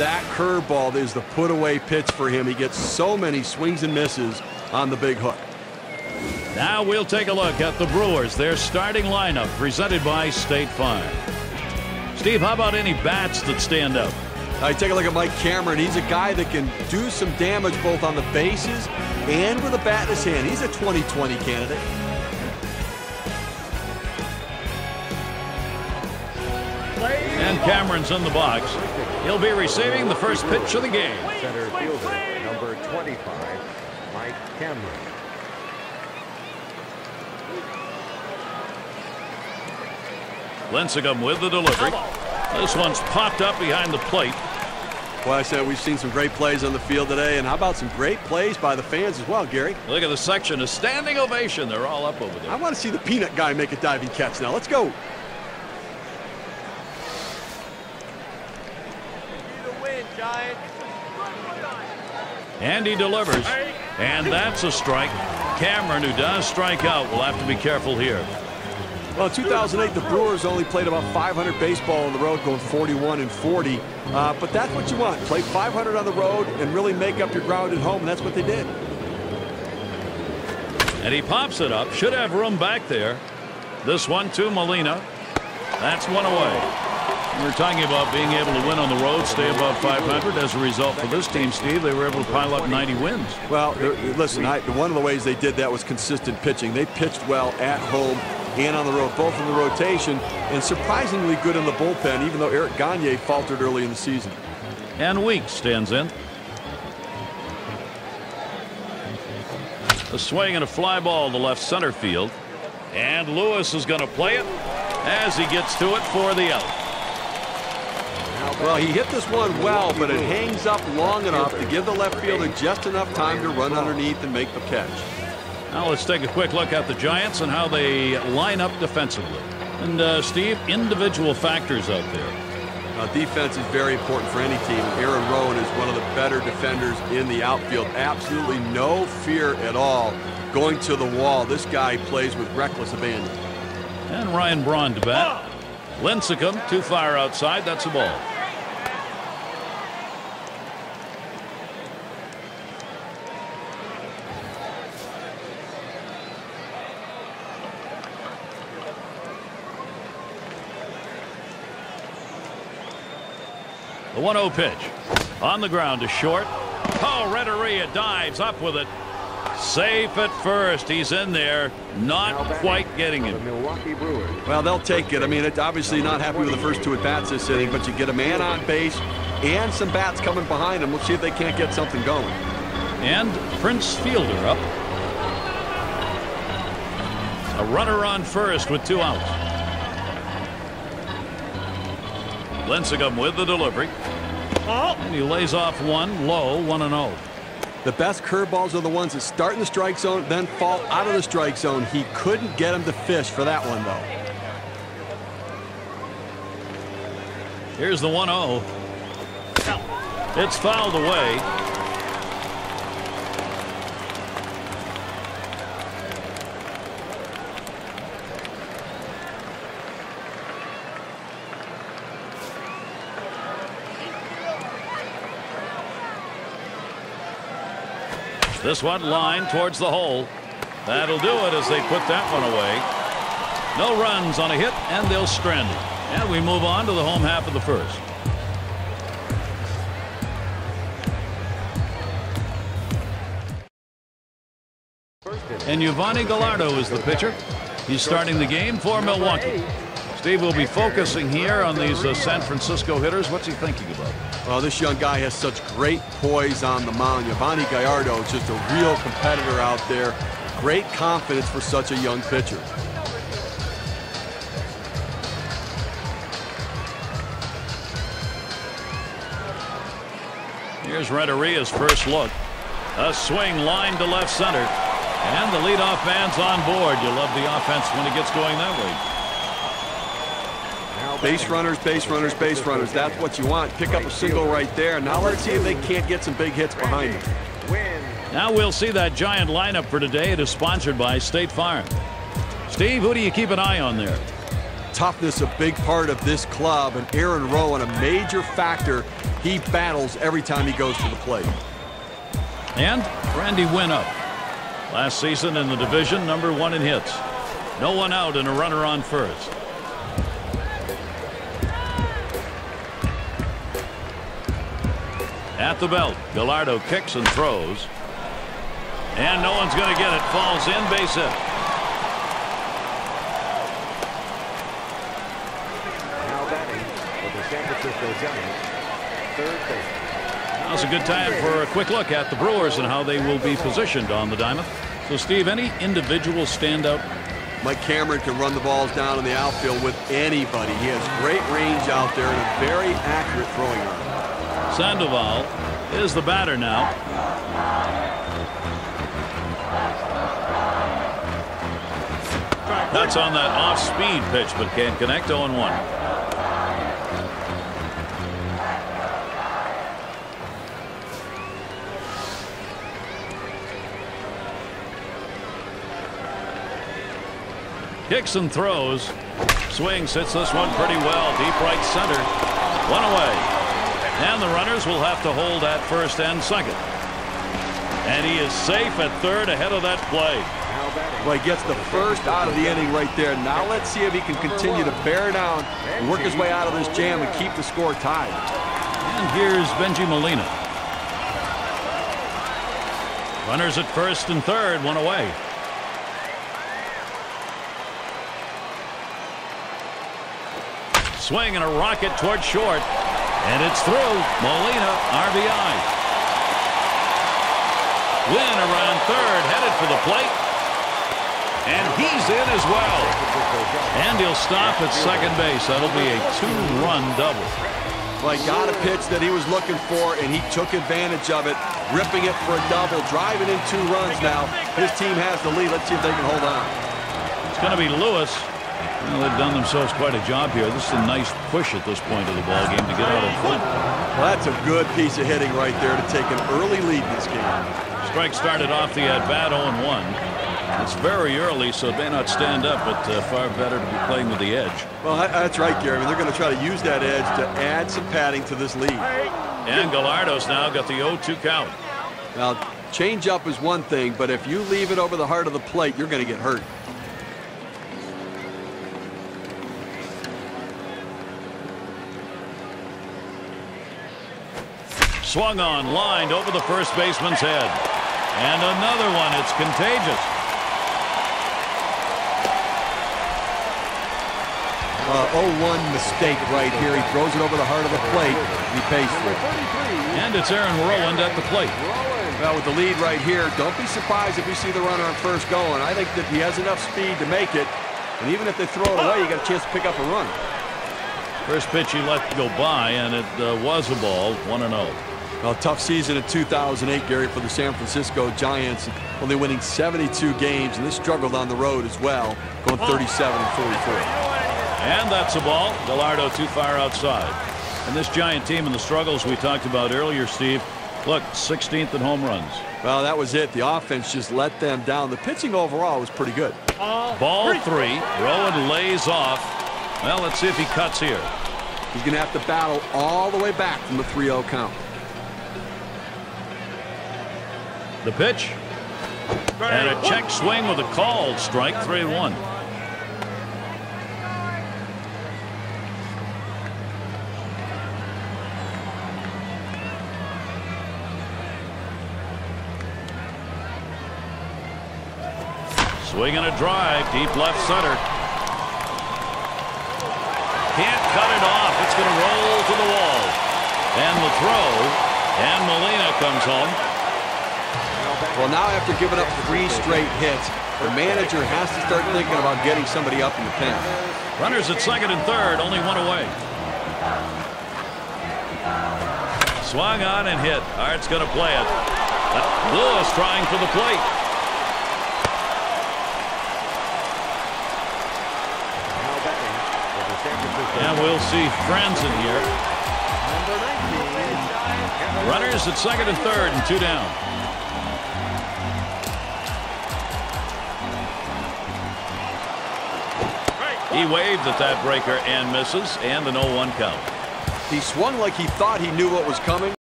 that curveball is the put-away pitch for him. He gets so many swings and misses on the big hook. Now we'll take a look at the Brewers, their starting lineup, presented by State Farm. Steve, how about any bats that stand out? Take a look at Mike Cameron. He's a guy that can do some damage both on the bases and with a bat in his hand. He's a 2020 candidate. And Cameron's in the box. He'll be receiving the first pitch of the game. Center fielder, number 25, Mike Cameron. Lincecum with the delivery. This one's popped up behind the plate. Well, I said we've seen some great plays on the field today, and how about some great plays by the fans as well, Gary? Look at the section, a standing ovation. They're all up over there. I want to see the peanut guy make a diving catch now. Let's go. And he delivers. And that's a strike. Cameron, who does strike out, will have to be careful here. Well, in 2008, the Brewers only played about 500 baseball on the road, going 41-40. But that's what you want. Play 500 on the road and really make up your ground at home, and that's what they did. And he pops it up. Should have room back there. This one to Molina. That's one away. We were talking about being able to win on the road, stay above 500. As a result for this team, Steve, they were able to pile up 90 wins. Well, listen, one of the ways they did that was consistent pitching. They pitched well at home and on the road, both in the rotation, and surprisingly good in the bullpen, even though Eric Gagne faltered early in the season. And Weeks stands in. A swing and a fly ball to left center field. And Lewis is going to play it as he gets to it for the out. Well, he hit this one well, but it hangs up long enough to give the left fielder just enough time to run underneath and make the catch. Now let's take a quick look at the Giants and how they line up defensively. And Steve, individual factors out there. Defense is very important for any team. Aaron Rowan is one of the better defenders in the outfield. Absolutely no fear at all going to the wall. This guy plays with reckless abandon. And Ryan Braun to bat. Lincecum too far outside. That's a ball. The 1-0 pitch on the ground to short. Oh, Renteria dives up with it. Safe at first. He's in there. Not quite getting it. The Milwaukee Brewers. Well, they'll take it. I mean, it's obviously not happy with the first two at-bats this inning, but you get a man on base and some bats coming behind him. We'll see if they can't get something going. And Prince Fielder up. A runner on first with 2 outs. Lincecum with the delivery. And he lays off one low, 1-0. The best curveballs are the ones that start in the strike zone, then fall out of the strike zone. He couldn't get him to fish for that one, though. Here's the 1-0. It's fouled away. This one line towards the hole. That'll do it as they put that one away. No runs on a hit, and they'll strand it. And we move on to the home half of the first. And Yovani Gallardo is the pitcher. He's starting the game for Milwaukee. Steve will be focusing here on these San Francisco hitters. What's he thinking about? Well, this young guy has such great poise on the mound. Yovani Gallardo is just a real competitor out there. Great confidence for such a young pitcher. Here's Renteria's first look. A swing line to left center. And the leadoff man's on board. You love the offense when it gets going that way. Base runners, base runners, base runners. That's what you want. Pick up a single right there. Now let's see if they can't get some big hits behind them. Now we'll see that giant lineup for today. It is sponsored by State Farm. Steve, who do you keep an eye on there? toughness a big part of this club, and Aaron Rowan a major factor. He battles every time he goes to the plate. And Randy Wynn up. Last season in the division, #1 in hits. No one out and a runner on first. At the belt, Gallardo kicks and throws. And no one's going to get it. Falls in, base hit. Now batting for the San Francisco Giants, third baseman. Now's a good time for a quick look at the Brewers and how they will be positioned on the diamond. So, Steve, any individual standout? Mike Cameron can run the balls down in the outfield with anybody. He has great range out there and a very accurate throwing arm. Sandoval is the batter now. That's on that off-speed pitch, but can't connect. 0-1. Kicks and throws. Swings, hits this one pretty well. Deep right center. One away. And the runners will have to hold at first and second. And he is safe at third ahead of that play. Well, he gets the first out of the inning right there. Now let's see if he can continue to bear down and work his way out of this jam and keep the score tied. And here's Benji Molina. Runners at first and third, one away. Swing and a rocket toward short. And it's through. Molina, RBI. Wynn around third, headed for the plate. And he's in as well. And he'll stop at second base. That'll be a 2-run double. Well, he got a pitch that he was looking for, and he took advantage of it, ripping it for a double, driving in 2 runs now. His team has the lead. Let's see if they can hold on. It's going to be Lewis. Well, they've done themselves quite a job here. This is a nice push at this point of the ball game to get out in front. Well, that's a good piece of hitting right there to take an early lead in this game. Strike started off the at-bat 0-1. It's very early, so it may not stand up, but far better to be playing with the edge. Well, that's right, Gary. I mean, they're going to try to use that edge to add some padding to this lead. And Gallardo's now got the 0-2 count. Now, change up is one thing, but if you leave it over the heart of the plate, you're going to get hurt. Swung on, lined over the first baseman's head. And another one. It's contagious. 0-1 mistake right here. He throws it over the heart of the plate. And he pays for it. And it's Aaron Rowan at the plate. Well, with the lead right here, don't be surprised if you see the runner on first going. I think that he has enough speed to make it. And even if they throw it away, you got a chance to pick up a run. First pitch he let go by, and it was a ball. 1-0. Well, tough season in 2008, Gary, for the San Francisco Giants. Only winning 72 games, and they struggled on the road as well, going 37-44. And that's a ball. Gallardo too far outside. And this Giant team and the struggles we talked about earlier, Steve, look, 16th in home runs. Well, that was it. The offense just let them down. The pitching overall was pretty good. Ball 3. Rowan lays off. Well, let's see if he cuts here. He's going to have to battle all the way back from the 3-0 count. The pitch. And a check swing with a called strike. 3-1. Swing and a drive, deep left center. Can't cut it off. It's going to roll to the wall. And the throw. And Molina comes home. Well, now after giving up 3 straight hits, the manager has to start thinking about getting somebody up in the pen. Runners at second and third, only 1 away. Swung on and hit. Hart's going to play it. Lewis trying for the plate. And we'll see Franzen here. Runners at second and third and 2 down. He waved at that breaker and misses, and the 0-1 count. He swung like he thought he knew what was coming.